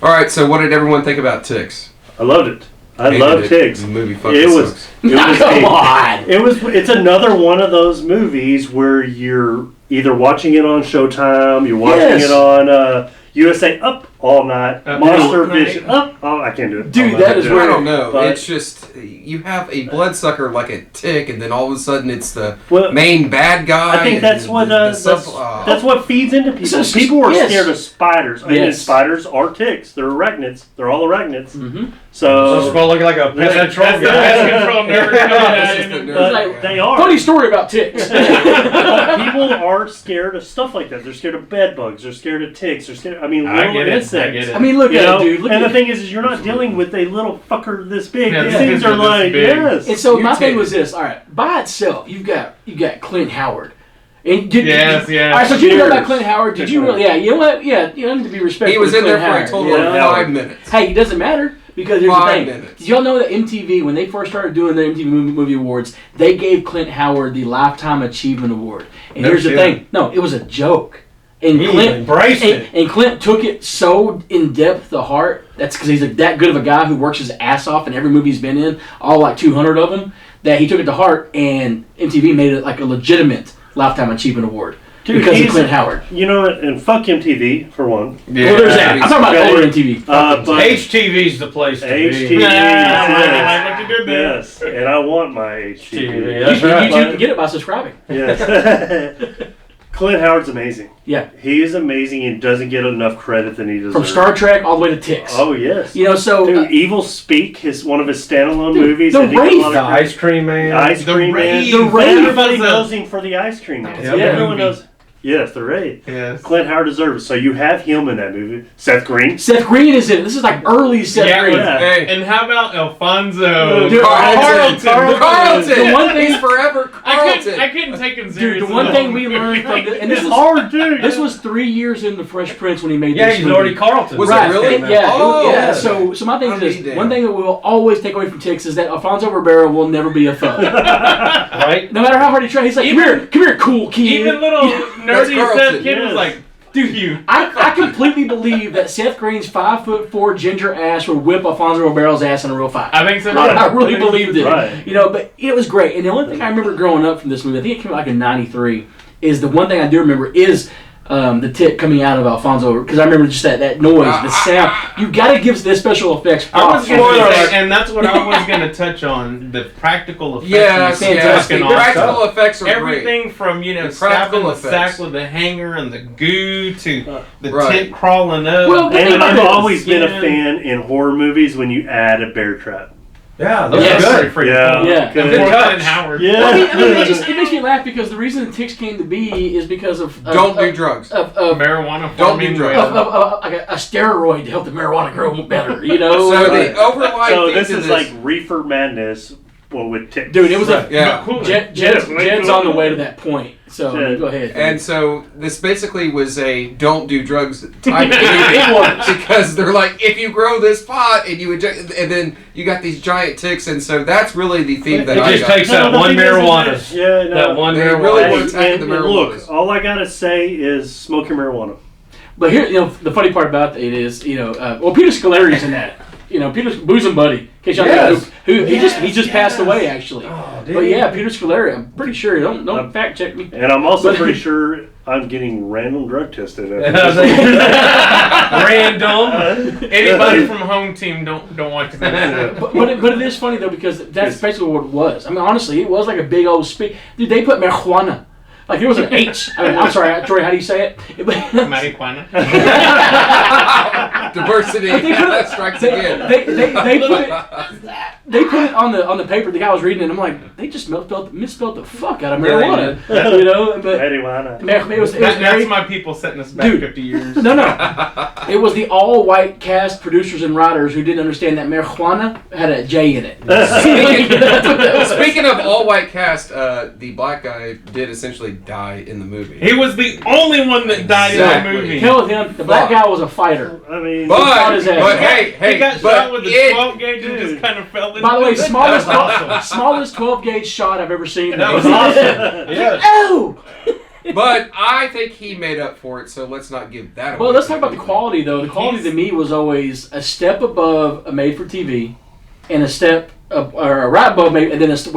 All right, so what did everyone think about Ticks? I loved it. I love Ticks. The movie fucking sucks. Come on. It's another one of those movies where you're either watching it on Showtime, you're watching it on USA Up all night, Monster Vision Up. Oh, I can't do it. Dude, that is where I don't know. But it's just you have a bloodsucker like a tick, and then all of a sudden it's the main bad guy. I think that's what that's what feeds into people. People are scared of spiders. I mean, spiders are ticks. They're arachnids. They're all arachnids. Mm-hmm. So it's looking like a pest control guy. They are. Funny story about ticks. People are scared of stuff like that. They're scared of bed bugs. They're scared of ticks. They're scared. I mean, little insects. I get it. I mean, look at it, dude. And the thing is you're not dealing with a little fucker this big. These things are like yes. And so my thing was this. All right, by itself, you've got Clint Howard. And yes. All right, so you know about Clint Howard? Did you really? Yeah, you know what? Yeah, you need to be respectful. He was in there for a total of 5 minutes. Hey, it doesn't matter. Because here's 5 the thing. minutes. Did y'all know that MTV, when they first started doing the MTV Movie Awards, they gave Clint Howard the Lifetime Achievement Award. And here's the thing. No, it was a joke. And Clint embraced it. And Clint took it so in depth to heart. That's because he's that good of a guy who works his ass off in every movie he's been in, all like 200 of them, that he took it to heart, and MTV made it like a legitimate Lifetime Achievement Award. Dude, because of Clint Howard. You know what? And fuck MTV, for one. Yeah. Well, there's that. I'm talking about older MTV. HTV's the place to HTV, be. Yes. And I want my HTV. That's right. You can get it by subscribing. Yes. Clint Howard's amazing. Yeah. He is amazing and doesn't get enough credit than he deserves. From Star Trek all the way to Ticks. Oh, yes. You know, so... Dude, Evil Speak, one of his standalone movies. The Wraith. The Ice Cream Man. The Wraith. Everybody knows him for the Ice Cream Man. Everyone knows... Yes, the Wraith. Yes. Clint Howard deserves it. So you have him in that movie. Seth Green. Seth Green is in it. This is like early Seth Green. Yeah. Hey. And how about Alfonso? Carlton. The one thing he's forever Carlton. I couldn't take him seriously. Dude, the one thing we learned from this, and this is hard, dude. This was 3 years in The Fresh Prince when he made this movie. Yeah, he's already Carlton. Was it really? Yeah. Oh. Yeah. So my thing is this. One thing that we'll always take away from Ticks is that Alfonso Ribeiro will never be a thug. Right? No matter how hard he tries, he's like, come here, cool kid. Even little nerdy Seth kid was like, dude, I completely believe that Seth Green's 5'4" ginger ass would whip Alfonso Ribero's ass in a real fight. I think so. I really believed it. Right. You know, but it was great. And the only thing I remember growing up from this movie, I think it came out like in '93, is the one thing I do remember is the tick coming out of Alfonso, because I remember just that noise, the sound. You got to give this special effects props. And that's what I was going to touch on, the practical effects. Yes, the practical effects are everything great. From stabbing the sack with the hanger and the goo to the tick crawling up. Well, and I've always been a fan in horror movies when you add a bear trap. Yeah, those are good. Yeah. Clint Howard. Yeah. Well, I mean, it makes me laugh because the reason the Ticks came to be is because of don't do drugs. Of marijuana. Don't do drugs. Of like a steroid to help the marijuana grow better. You know. So the overlying. So this is like Reefer Madness. Well, with Ticks. Dude, it was cool. Jed's on the way to that point. So go ahead. And so this basically was a don't do drugs type thing because they're like, if you grow this pot and you inject, and then you got these giant ticks, and so that's really the theme that I got. It just takes that one marijuana. That one marijuana. Really attacking the marijuana. Look, all I gotta say is smoke your marijuana. But here, the funny part about it is, Peter Scolari's in that. Peter's bosom buddy. In case y'all know he just passed away actually. Oh, but yeah, Peter Scolari. I'm pretty sure. Don't fact check me. And I'm also pretty sure I'm getting random drug tested. Random. Anybody from home team don't want to know. But it is funny though because that's basically what it was. I mean, honestly, it was like a big old speak. Dude, they put marijuana. Like there was an H. I'm sorry, Troy. How do you say it? Marijuana. Diversity. Strikes again. They put it on the paper. The guy was reading it. And I'm like, they just misspelled the fuck out of marijuana. But marijuana. That's my people setting us back 50 years. No. It was the all-white cast, producers, and writers who didn't understand that marijuana had a J in it. Speaking of all-white cast, the black guy did essentially die in the movie. He was the only one that died in the movie. Hell with him. The black guy was a fighter. I mean, but hey, he got shot with a 12 gauge and just kind of fell into. By the way, smallest 12 gauge shot I've ever seen. That was awesome. Oh. But I think he made up for it, so let's not give that away. Well, let's talk about the quality, though. The quality to me was always a step above a made-for-TV and a step or right above maybe, and then it's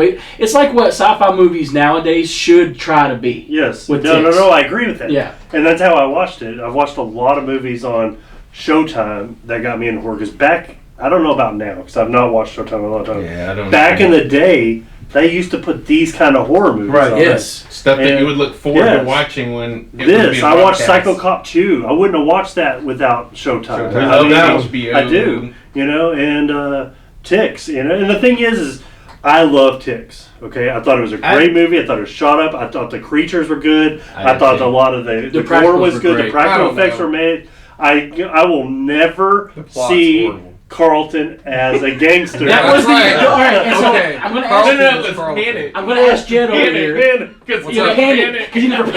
like what sci-fi movies nowadays should try to be. Yes. With No, I agree with that. Yeah. And that's how I watched it. I've watched a lot of movies on Showtime that got me into horror. Because back, I don't know about now, because I've not watched Showtime in a long time. Yeah, I don't know. Back in the day, they used to put these kind of horror movies on. Yes. Stuff that you would look forward to watching when it was being I watched broadcast. Psycho Cop 2. I wouldn't have watched that without Showtime. I love HBO. I do. And Ticks. And the thing is I love Ticks. Okay, I thought it was a great movie. I thought it was shot up. I thought the creatures were good. I thought a lot of the gore was good. The practical effects were made. I will never see Carlton as a gangster. That was right. All right. So Okay. I'm going to Carlton. I'm going to ask Jed over here. Because he never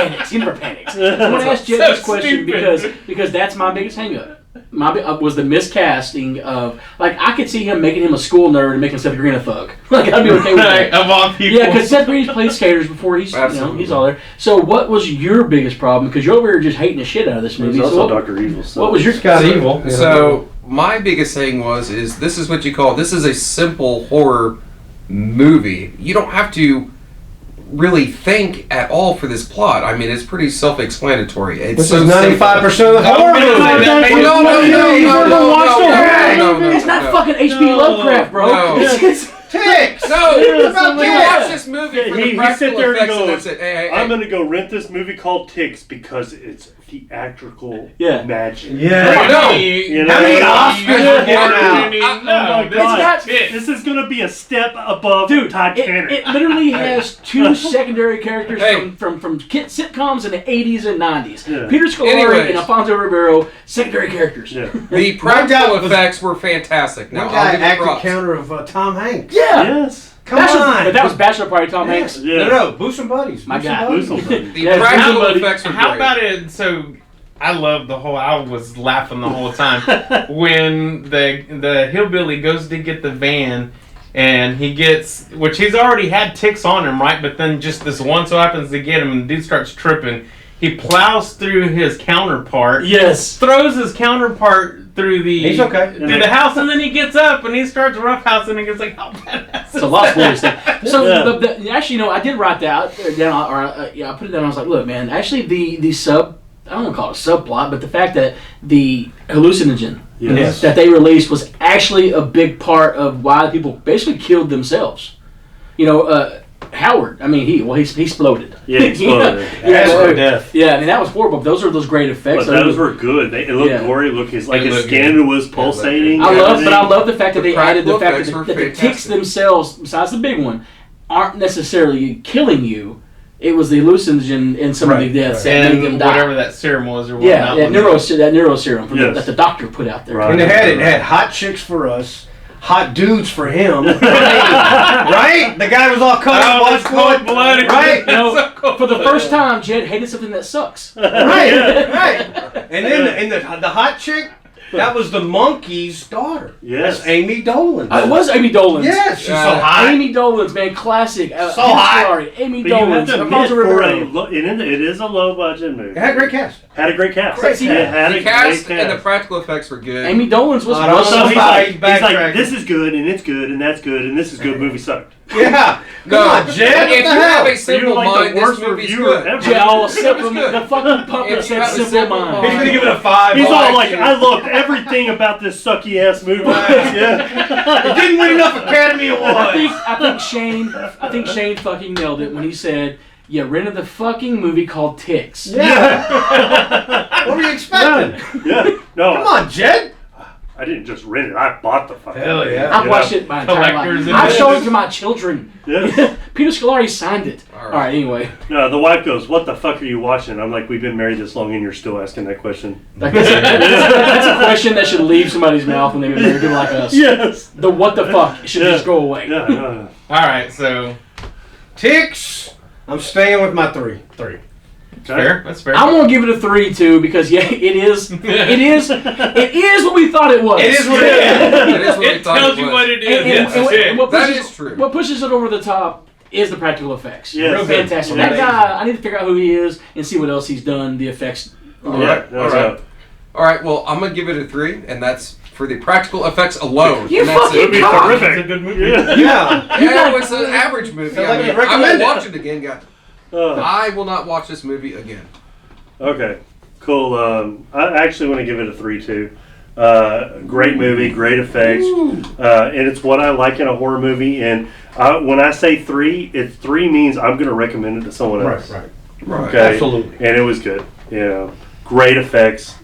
panics. I'm going to ask Jed this question because that's my biggest hang-up. Was the miscasting of, like, I could see him making him a school nerd and making Seth Green a thug. Like, I'd be okay with that. Of all people. Yeah, because Seth Green's played skaters before. He's he's all there. So what was your biggest problem? Because you're over here just hating the shit out of this movie. There's also Dr. Evil. What was your Scott Evil? So my biggest thing is this is what you call, this is a simple horror movie. You don't have to really think at all for this plot. I mean, it's pretty self-explanatory. It's This is 95% of the horror movie. No. It's not fucking H.P. Lovecraft, bro. No. Ticks! No, What about you that? watch this movie for He the practical sit there and effects, and goes, that's it. Hey, I'm going to go rent this movie called Ticks because it's theatrical magic. Yeah. No. How many Oscars are getting out? No, This is going to be a step above Titanic. It literally has two secondary characters from sitcoms in the 80s and 90s. Yeah. Peter Scolari and Alfonso Ribeiro, secondary characters. Yeah. The practical effects were fantastic. Now, One guy I'll give you acted props. counter of Tom Hanks. Yeah. Yes. Come on. But that was Bachelor Party Tom Hanks. Yeah. No, Boots and Buddies. My guy. Boots and Buddies. The practical effects were How great. about it? So I love I was laughing the whole time when the hillbilly goes to get the van and he gets, which he's already had ticks on him, right? But then just this one so happens to get him and the dude starts tripping. He plows through his counterpart. Yes. Throws his counterpart through He's okay. through the house, and then he gets up and he starts roughhousing and gets like, how badass. It's a lot of spoilers there. So actually, I did write that down, I put it down. I was like, look, man, actually the sub, I don't want to call it a subplot, but the fact that the hallucinogen that they released was actually a big part of why people basically killed themselves. Howard, I mean, he exploded. Yeah, he exploded. Death. Yeah, I mean, that was horrible. Those are those great effects. But those were good. It looked gory. His looked skin was pulsating. I love the fact that they added the fact effects were that the ticks fantastic. themselves, besides the big one, aren't necessarily killing you. It was the hallucinogen in some of the deaths that made them And die. whatever that serum was or whatnot. that neuro serum Yes. that the doctor put out there. Right. And it had hot chicks for us, hot dudes for him. Right? The guy was all cut up, cold-blooded. Right? No, for the first time, Jed hated something that sucks. Right. And then the hot chick, that was the monkey's daughter. Yes. That's Amy Dolan. It was Amy Dolan's. Yes, she's so hot. Amy Dolan's, man, classic. So hot. Amy But you have Dolan's. to admit, it is a low budget movie. It had a great cast. Had a great cast. Great cast. It had The a cast great and the cast. practical effects were good. Amy Dolan's was I don't So know. he's He's like, backtracking. this is good, and it's good, and that's good, and this is good. Movie sucked. Yeah. Come on, Jed. If you What the have hell? a simple like mind, the this worst movie's reviewer good. ever. Jed, simple, good. the fucking puppet If you said have a simple simple mind. He's going to give it a 5. He's all like, like, I loved everything about this sucky ass movie. Yeah. it didn't win enough Academy Awards. I think Shane fucking nailed it when he said, "You rented the fucking movie called Ticks." Yeah. What were you expecting? Yeah. No. Come on, Jed. I didn't just rent it. I bought the fucking Hell movie. yeah. I've watched it my entire Collectors life. I've edition. shown it to my children. Yes. Peter Scolari signed it. All All right. right, anyway. No, the wife goes, "What the fuck are you watching?" I'm like, "We've been married this long, and you're still asking that question." Like, that's a question that should leave somebody's mouth when they've been married to like us. Yes. The what the fuck should just go away. Yeah. No. All right, so Ticks. I'm staying with my 3. fair. That's fair. I'm gonna give it a 3 too because it is what we thought it was. It is what it is. It is what we It thought tells it you was. what it is. And That's it. what That pushes, is true. What pushes it over the top is the practical effects. Yes. Real fantastic. Yeah. That guy, I need to figure out who he is and see what else he's done. The effects. All right. Well, I'm gonna give it a 3, and that's for the practical effects alone. You and that's fucking it. cock. Terrific. It's a good movie. Yeah. Yeah, it was an average movie. Sounds I like mean, you I won't recommend it. watch it again, guys. I will not watch this movie again. Okay, cool. I actually want to give it a 3 too. Great movie, great effects, and it's what I like in a horror movie. And when I say 3, it's 3 means I'm going to recommend it to someone else. Right. Okay, Absolutely. And it was good. Great effects.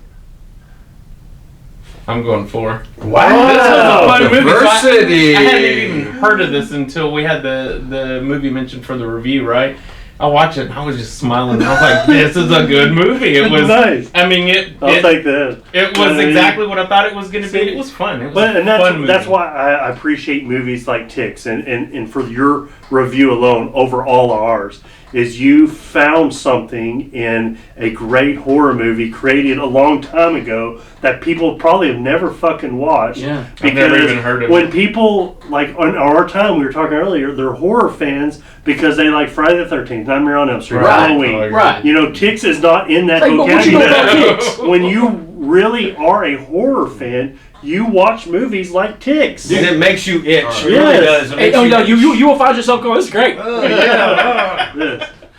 I'm going 4. Wow. This was a fun movie. Diversity. I hadn't even heard of this until we had the movie mentioned for the review, right? I watched it and I was just smiling. I was like, "This is a good movie." It was Nice. I mean, I'll take that. It was exactly what I thought it was going to be. It was fun. It was a fun movie. That's why I appreciate movies like Ticks, and for your review alone over all of ours, is you found something in a great horror movie created a long time ago that people probably have never fucking watched. Yeah. I've never even heard of when it. people, like on our time, we were talking earlier, they're horror fans because they like Friday the 13th, Nightmare on Elm Street, Right. Halloween. Right. You know, Ticks is not in that Like, but what you know about vocabulary. Ticks? When you really are a horror fan, you watch movies like Ticks. And it makes you itch. It really Yes. does. It Hey, makes oh no, itch. you will find yourself going. This is great.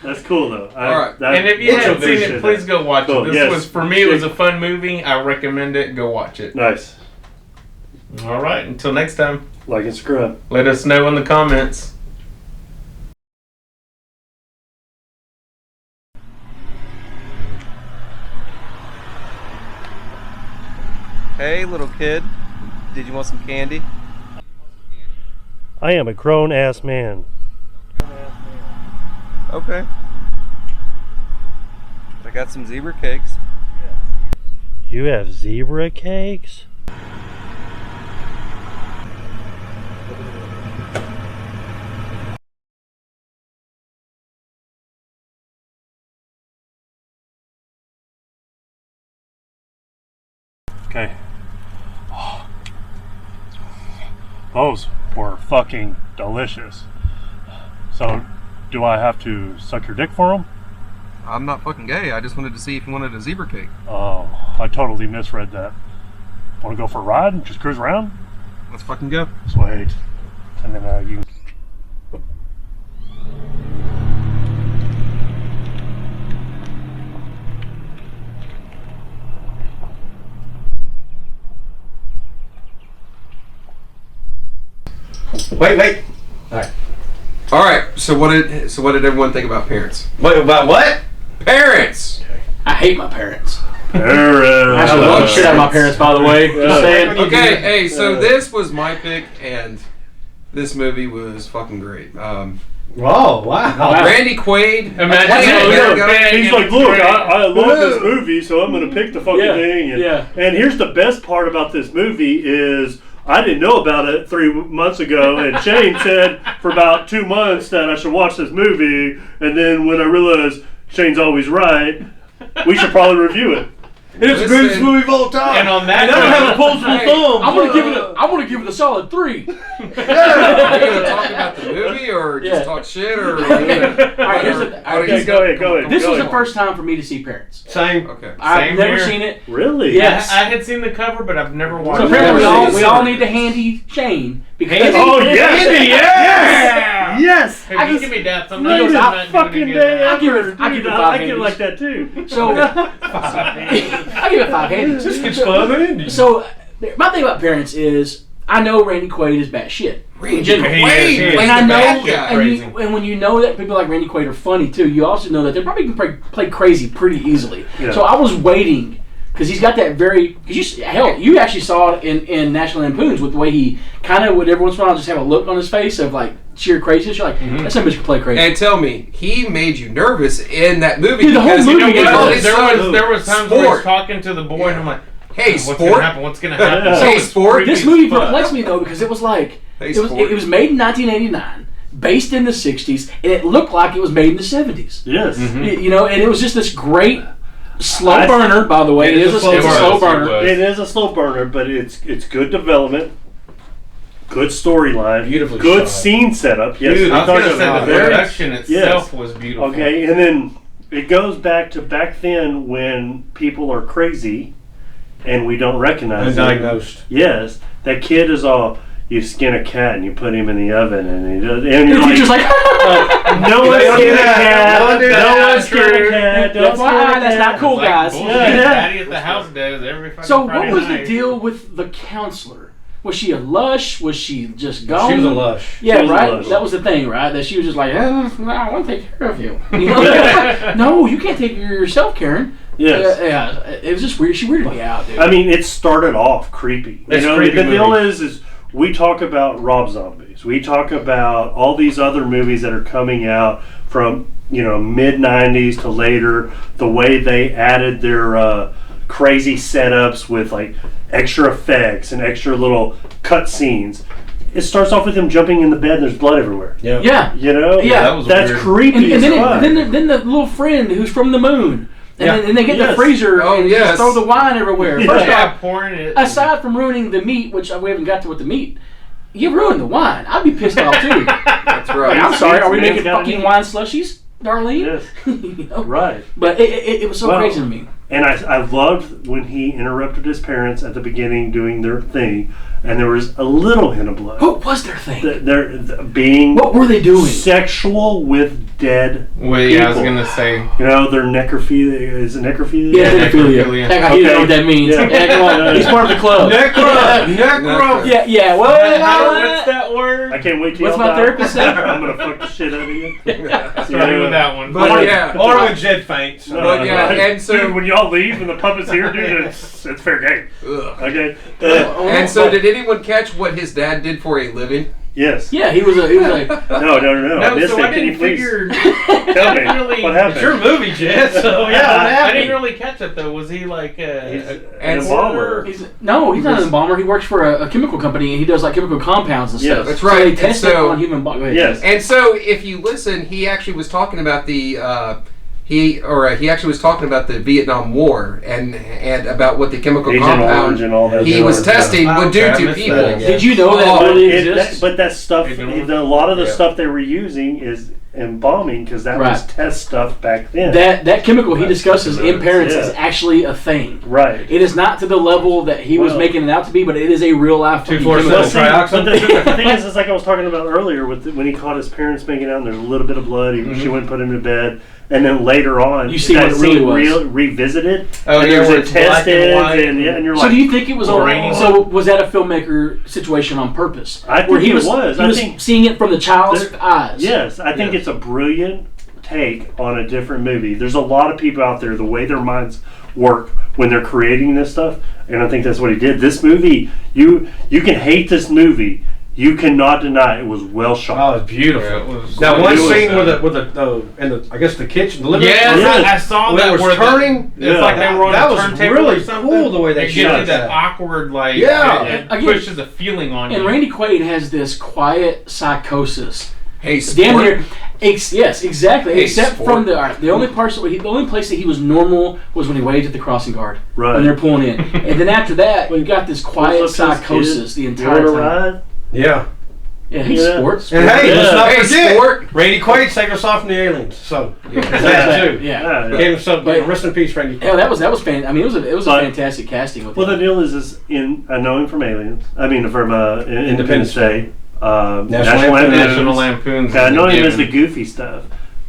That's cool though. All right. And if you haven't seen appreciate it, please go watch Cool, it. This yes. was, for me, it was a fun movie. I recommend it. Go watch it. Nice. All right. Until next time, Like and scrub. let us know in the comments. Hey, little kid, did you want some candy? I am a grown ass man. Okay. I got some zebra cakes. You have zebra cakes? Okay. Those were fucking delicious. So, do I have to suck your dick for them? I'm not fucking gay. I just wanted to see if you wanted a zebra cake. Oh, I totally misread that. Want to go for a ride and just cruise around? Let's fucking go. Sweet. And then you. Wait. All right. So what did everyone think about parents? Wait, about what? Parents. I hate my parents. I Parents. actually love the shit out of my parents, by the way. Just saying. Okay. Hey. So this was my pick, and this movie was fucking great. Oh, wow. Randy Quaid. Imagine He's like, look, I love this movie, so I'm going to pick the fucking Yeah, thing. And, yeah. and here's the best part about this movie is I didn't know about it 3 months ago, and Shane said for about 2 months that I should watch this movie, and then when I realized Shane's always right, we should probably review it. And it's the greatest movie of all time. And on that I don't have a opposable Hey, thumb. I want to give it a solid 3. Are you gonna talk about the movie or just Yeah. talk shit or? right, here's the- Okay, go ahead. This was the ahead. first time for me to see Parents. Same. Okay. I've Same never here. seen it. Really? Yes. I had seen the cover, but I've never watched So it. apparently Never we seen all it. need to handy Shane because Handy? Oh, yes! Andy, yes! Yes! Hey, I just just- give me that. Right, Sometimes I'm that not doing fucking it day. again. I'll give it- I'll give it 5 I get handies. like that too. so I give it 5 handies. It's 5 Andy. So my thing about Parents is I know Randy Quaid is bad shit. Randy General. Quaid, is. he's And the I know, bad guy. and when you know that people like Randy Quaid are funny too, you also know that they probably can play crazy pretty easily. Yeah. So I was waiting because he's got that very. Cause you actually saw it in National Lampoons with the way he kind of would every once in a while just have a look on his face of like sheer craziness. You're like, that some bitch can play crazy. And tell me, he made you nervous in that movie Dude, the whole because movie you know is- what? There was times where Sport. he's talking to the boy, and I'm like, Hey, what's sport. gonna happen? What's gonna happen? Hey, it's sport. creepy This as movie fuck. perplexed me though because it was like Hey, it was sport. it was made in 1989, based in the 60s, and it looked like it was made in the 70s. Yes. You know, and it was just this great slow burner. By the way, it's a slow burner. burner. It is a slow burner, but it's good development. Good storyline. Beautifully good shot. scene setup. Yes, Beautiful. I was going to say the very- production itself was beautiful. Okay, and then it goes back to back then when people are crazy and we don't recognize them. Undiagnosed. Yes, that kid is all, you skin a cat and you put him in the oven and he does, and The you're teacher's like, like, no one's Don't do skin a that. cat, Don't do no that. one's skin a cat, don't That's skin a why that's cat. not cool, Like guys. bullshit Yeah. Daddy at the house does every fucking So Friday what was the night. deal with the counselor? Was she a lush? Was she just gone? She was a lush. Yeah, She was a right. lush. That was the thing, right? That she was just like, no, I want to take care of you. You know? No, you can't take care of yourself, Karen. Yes. Yeah, it was just weird. She weirded me out, dude. I mean, it started off creepy. It's you know, creepy the deal movie. is we talk about Rob Zombies. We talk about all these other movies that are coming out from mid '90s to later. The way they added their crazy setups with like extra effects and extra little cut scenes. It starts off with him jumping in the bed and there's blood everywhere. Yeah. yeah. You know, Yeah, that was that's weird. creepy And as fuck. then the little friend who's from the moon. And, Yeah. then they get the Yes. freezer Oh, and yes. just throw the wine everywhere. Yeah. First Yeah, off, pouring it. aside from ruining the meat, which we haven't got to with the meat, you ruined the wine. I'd be pissed off too. That's Like, right. I'm sorry, are we Man's making gotta fucking eat. wine slushies, Darlene? Yes. You know? Right. But it was so Well, crazy to me. And I loved when he interrupted his parents at the beginning doing their thing, and there was a little hint of blood. What was their thing? They're being What were they doing? sexual with dead Well, yeah, I was people. gonna say. You know, they're necrophilia. Is it necrophilia? Yeah, Yeah, necrophilia. necrophilia. Heck, I do Okay. know what that means. Yeah. Yeah, come on. He's part of the club. Necro. Yeah. Well, What's that word? I can't wait till What's y'all my die. therapist say? I'm gonna fuck the shit out of you. Starting with that one. But yeah. Or when Jed faints. No, But yeah, right. and so- dude, when y'all leave and the puppet's here, dude, it's fair game. Ugh. Okay. And so, did anyone catch what his dad did for a living? Yes. Yeah, he was like, No. I No, missed so it. I Can you didn't please figure. tell me really- what happened? It's your movie, Jed. So yeah, what I happened? didn't really catch it though. Was he like He's a an and- embalmer. he's not an embalmer. He works for a chemical company and he does like chemical compounds and Yes. stuff. That's So right. they And test so- it on human body. Go ahead. Yes. And so, if you listen, he actually was talking about the he actually was talking about the Vietnam War and about what the chemical Agent compound Orange and all that. he other was stuff. testing Oh, would do okay, I to missed that people. again. Did you know that Oh, really It- exists? but that stuff, Agent a lot of the Yeah. stuff they were using is embalming because that was Right. test stuff back then. that chemical he discusses in Parents Yeah. is actually a thing. right. It is not to the level that he was Well- making it out to be, but it is a real life fucking 247. chemical. See, Trioxin. but the thing is, it's like I was talking about earlier with when he caught his parents making out and there's a little bit of blood. She went and put him to bed. And then later on, You see that what it really scene was. Revisited. Oh, and yeah, there's where a it's black and tested, white. and you're So like, do you think it was Grainy. on? So was that a filmmaker situation on purpose? I think Where he it was. was. He I was think- seeing it from the child's There- eyes. yes, I think it's a brilliant take on a different movie. There's a lot of people out there, the way their minds work when they're creating this stuff, and I think that's what he did. This movie, you can hate this movie, you cannot deny it was well shot. Oh, it's beautiful. Yeah, it was- That one it was, scene with the in the I guess the kitchen, the living Yes, room. Yes. I saw When that. it was where turning, it's like they were on that a was turntable really or something. cool the way they it gives shot you that that. awkward like. Yeah. it Again- pushes a feeling on And you. Randy Quaid has this quiet psychosis. Hey, Damn sport. near. Yes, exactly. Hey, Except sport. from the only place that he was normal was when he waved at the crossing guard Right. when they're pulling in, and then after that you got this quiet What's up to this psychosis kid? the You entire want time. to ride? Yeah. Yeah, he's Yeah. sports. And hey, let's not Hey, forget, sport. Randy Quaid saved us off from the aliens. So there's Yeah. that too. Yeah. Gave him some. But- Rest in peace, Randy. Yeah, that was fan. I mean, it was a But- fantastic casting with Well, the him. deal is I know him from Aliens. I mean, from Independence Day. National National Lampoon's. National Lampoon's. I know him as the given. goofy stuff.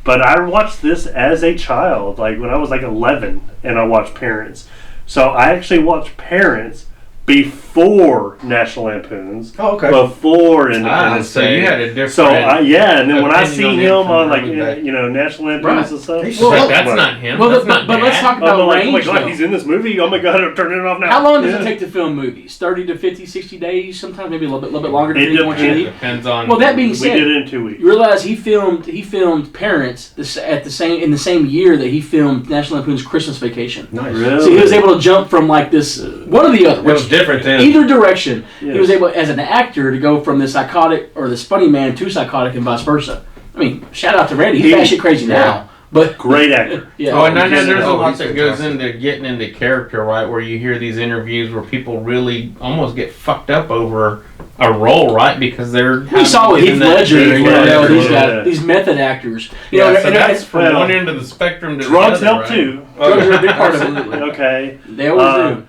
But I watched this as a child, like when I was like 11, and I watched Parents. So I actually watched Parents before National Lampoons. Oh, okay. Before Independence So Day. you had a different. So yeah, and then when I opinion see on him him from on like early back. National Lampoons Right. and stuff, He's well, so- Like, that's not him. Well, that's but not let's Dad. talk I'm about like, oh my range. god, though. he's in this movie. Oh my god, I'm turning it off now. How long does Yeah. it take to film movies? 30 to 50, 60 days? Sometimes maybe a little bit longer. It Depending on what you depends. need. Depends on. Well, that being We said, did it in 2 weeks. you realize he filmed Parents in the same year that he filmed National Lampoon's Christmas Vacation. Nice. Really? So he was able to jump from like this one or the other, It was different then. either direction. Yes. He was able, as an actor, to go from this psychotic or this funny man to psychotic and vice versa. I mean, shout out to Randy. He's He- batshit crazy now, but Great actor. yeah. Oh, and I know Because- there's a oh, lot he's that goes fantastic. into getting into character, right? Where you hear these interviews where people really almost get fucked up over a role, right? Because they're we saw with Heath Ledger, these guys, yeah. these method actors. So that's from one end of the spectrum to drugs the other, help right? too. Drugs are a big part of it. Okay, They always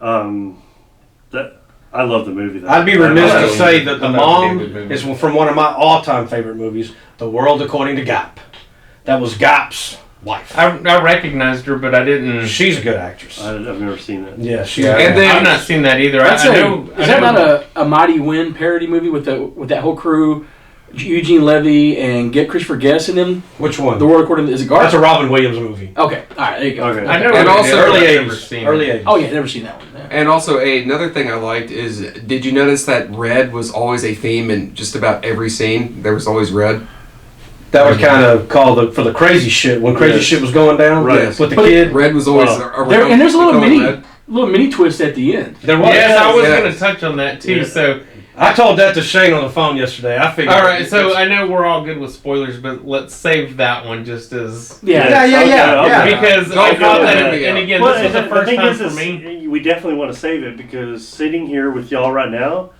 do. I love the movie. Though. I'd be remiss to say that the I mom love it. is from one of my all-time favorite movies, The World According to Gap. That was Gap's wife. I recognized her, but I didn't. She's a good actress. I've never seen that. Yeah, she's. And then I've not seen that either. Is I know. that not a Mighty Wind parody movie with that whole crew? Eugene Levy and get Christopher Guest in them. Which one? The World According to is it Garth? That's a Robin Williams movie. Okay, all right, there you go. Okay. I know. And also early I've never 80s. seen Early it. 80s. Oh yeah, never seen that one. Yeah. And also, another thing I liked is, did you notice that red was always a theme in just about every scene? There was always red. That was kind of called for the crazy shit when crazy shit was going down. Right. With the But kid. Red was always around. And there's a the little color red. mini twist at the end. There was. Yes, I was Yes. going to touch on that too. Yeah. So, I told that to Shane on the phone yesterday. I figured. all right. So I know we're all good with spoilers, but let's save that one just as Yeah. because Don't I thought go that, there. and again, Well, this was the first thing time is, for me. we definitely want to save it because sitting here with y'all right now,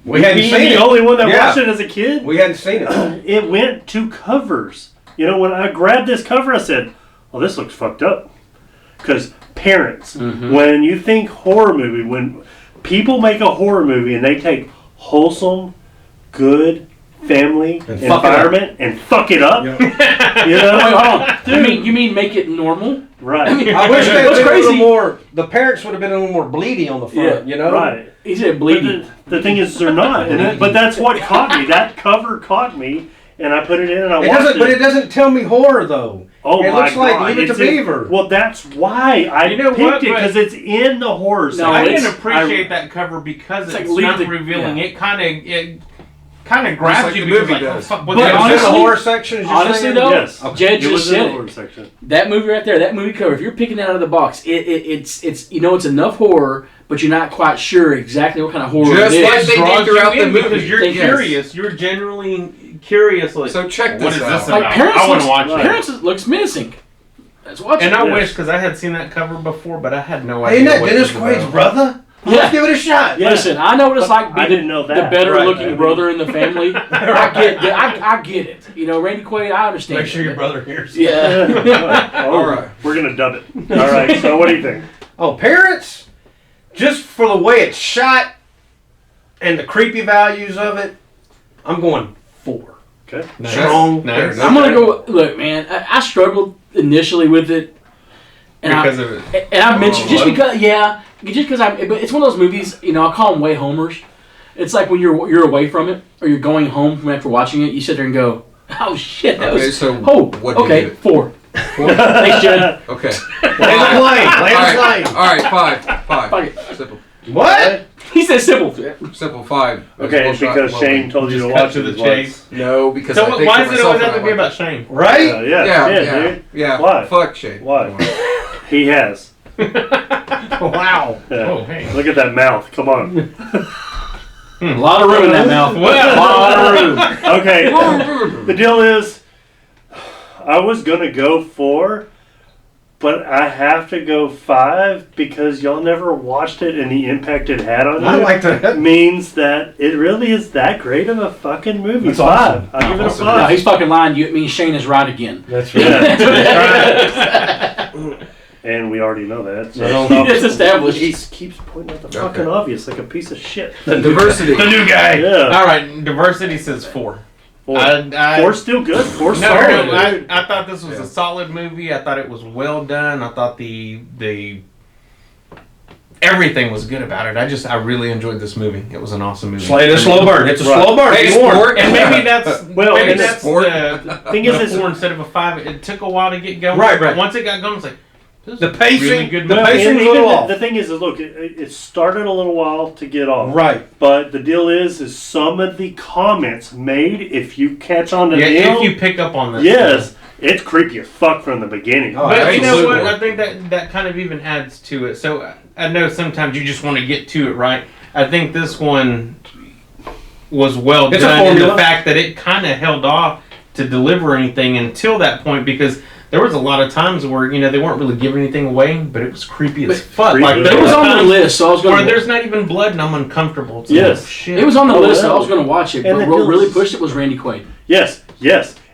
We hadn't being seen the it. only one that Yeah. watched it as a kid, We hadn't seen it. it went to covers. You know, when I grabbed this cover, I said, "Oh, this looks fucked up." Because parents, when you think horror movie, when people make a horror movie and they take wholesome, good family And fuck it up. environment and fuck it up, Yeah. you know, Wait, hold on. You mean make it normal? right? I mean, I wish they What's had been a crazy? little more. The parents would have been a little more bleedy on the front. You know. Right. He said But bleeding. the thing is, they're not. But that's what caught me. That cover caught me, and I put it in and I It watched doesn't. But it doesn't tell me horror though. Oh it my looks like God. Leave It to It's in- Beaver. Well, that's why I You know picked what, it, but- because it's in the horror No, section. I it's- didn't appreciate that cover because It's it's, like not leave the- revealing. yeah. It kind of grabs like you the because movie like, oh, does. fuck, But what Is the it honestly- the horror section? Is honestly, saying? though, Yes. Jed It just was in said the it. horror section. That movie right there, that movie cover. If you're picking that out of the box, it's it's enough horror, but you're not quite sure exactly what kind of horror Just it like is. they draws did throughout you in the movie. because you're Yes. curious. You're genuinely curious. Like, So check what this is out. this Like about? Parents I want to looks, watch it. Parents looks menacing. Let's watch And it. I Yes. wish, because I had seen that cover before, but I had no idea. Ain't that what Dennis it was Quaid's about. brother? Yeah. Let's give it a shot. Yeah. Listen, I know what it's like I being didn't know the that. better Right. looking brother in the family. I get that. I get it. You know, Randy Quaid, I understand. Make sure it, your but- brother hears. Yeah. All right. We're going to dub it. All right. So what do you think? Oh, Parents, just for the way it's shot and the creepy values of it, I'm going 4. Okay. Nice. Strong. Nice. I'm gonna go. Look, man, I struggled initially with it, and Because of it. I mentioned just Oh, because, just because but it's one of those movies. You know, I call them way homers. It's like when you're away from it or you're going home from after watching it, you sit there and go, "Oh shit, that Okay, was so what what did you okay, get? 4. Four? Thanks, Jed. Okay. Land the plane. All Land the right. plane. All right. Five. Fuck it. Simple. What? He said simple. Simple. 5. Okay, Well shot, because well Shane done. told you Just to cut watch to it the once. chase. No, because So I think why to does it myself always and have I to be like about it. Shane? Right? Yeah. dude. Yeah. Why? Fuck Shane. Why? Come on. He has. Wow. Yeah. Oh, hey. Look at that mouth. Come on. A lot of room in that mouth. Well, A lot of room. Okay. The deal is, I was going to go 4, but I have to go 5 because y'all never watched it and the impact it had on you. I like that. Means that it really is that great of a fucking movie. That's 5. awesome. I'll give it a Awesome. 5. No, he's fucking lying. You mean Shane is right again. That's right. Yeah. And we already know that. So It's established. He keeps pointing out the Okay. fucking obvious like a piece of shit. Diversity. The new guy. Yeah. All right, diversity says 4. 4. I- 4's still good. 4's No, solid. no, I thought this was Yeah. a solid movie. I thought it was well done. I thought the everything was good about it. I really enjoyed this movie. It was an awesome movie. Slay the slow burn. It's a Right. slow burn. Hey, Be warned. sport. And maybe that's Well, maybe and that's sport. the Thing is, a it's 4 instead of a 5. It took a while to get going. Right. But once it got going, it's like this The is a pacing- really good the movie. pacing- and was a little even off. the thing is, look, it started a little while to get off. Right. But the deal is some of the comments made, if you catch on to Yeah, deal, if you pick up on this. yes, it's creepy as fuck from the beginning. Oh, But you know absolutely. what? I think that kind of even adds to it. So I know sometimes you just want to get to it, right? I think this one was well It's a done in the formula. fact that it kind of held off to deliver anything until that point because there was a lot of times where they weren't really giving anything away, but it was creepy as fuck. Creepy. Like It was on the list, so I was going where there's not even blood and I'm uncomfortable. It's Yes. like, shit. It was on the list, yeah. so I was going to watch it. And But the what deal really is- pushed it was Randy Quaid. Yes.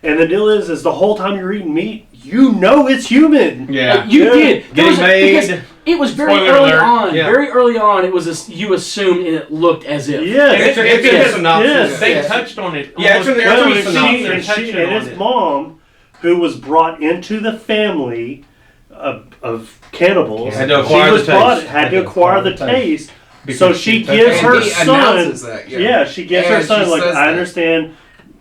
And the deal is the whole time you're eating meat, you know it's human. Yeah. You did. Getting made. Because it was very Spoiler early alert. on. Yeah. Very early on, it was you assumed and it looked as if. Yes. It's a Yes. synopsis. Yes. They Yeah. touched on it. Yeah, it's almost an- every it's an scene synopsis. they're And touching and on his it. mom, who was brought into the family of cannibals, Had to acquire she was the taste. had to acquire the taste. So Because she she gives And her he son. announces that, yeah. She gives her And son she like, says I that. understand.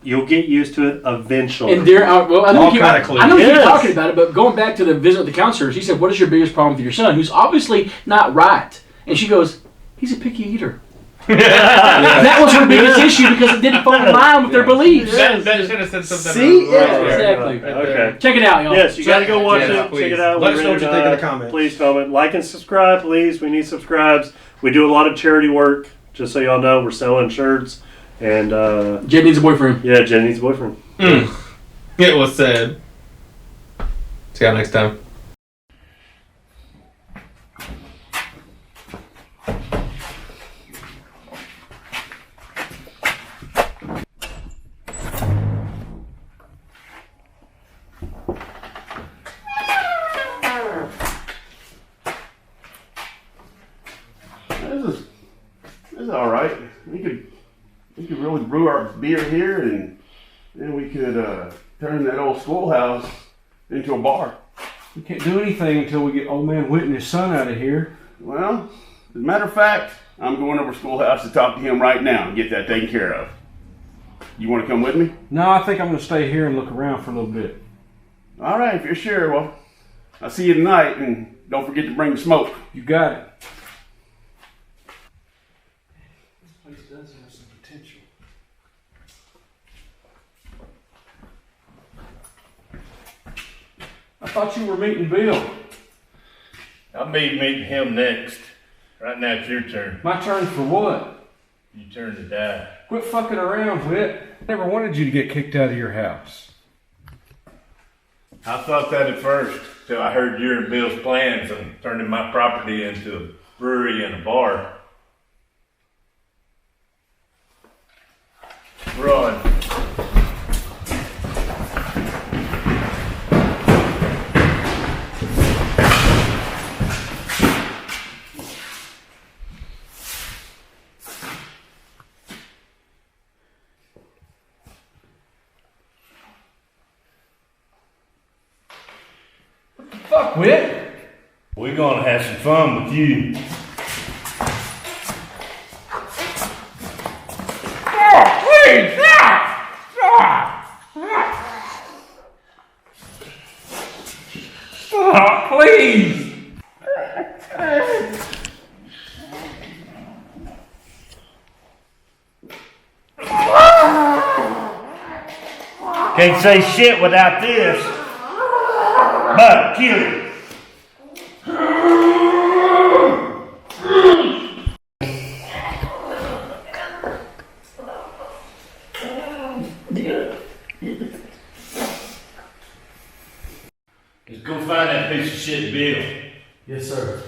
You'll get used to it eventually. And there, well, I know All you kind of clues. I know you keep Yes. talking about it, but going back to the visit with the counselor, she said, "What is your biggest problem with your son, who's obviously not right?" And she goes, "He's a picky eater." That was her biggest issue because it didn't fall in line with their beliefs. That should have said something. See? right Yeah, there. exactly. Right there. Okay. Check it out, y'all. Yes, you got to go watch Yes, it. Check please. it out. Let We us know what you rated think in the it. comments. Please comment, like and subscribe. Please, we need subscribes. We do a lot of charity work. Just so y'all know, we're selling shirts, and Jed needs a boyfriend. yeah, Jen needs a boyfriend. It was said. See y'all next time. This is all right. We could really brew our beer here, and then we could turn that old schoolhouse into a bar. We can't do anything until we get old man Whit and his son out of here. Well, as a matter of fact, I'm going over to schoolhouse to talk to him right now and get that taken care of. You want to come with me? No, I think I'm going to stay here and look around for a little bit. All right, if you're sure. Well, I'll see you tonight, and don't forget to bring the smoke. You got it. This place does have some potential. I thought you were meeting Bill. I'll be meeting him next. Right now it's your turn. My turn for what? You turn to die. Quit fucking around, Whit. I never wanted you to get kicked out of your house. I thought that at first, till I heard your and Bill's plans on turning my property into a brewery and a bar. Run. Fuck, Whit. We're gonna have some fun with you. Please. Can't say shit without this. But kill him. Let's go find that piece of shit Bill. Yes, sir.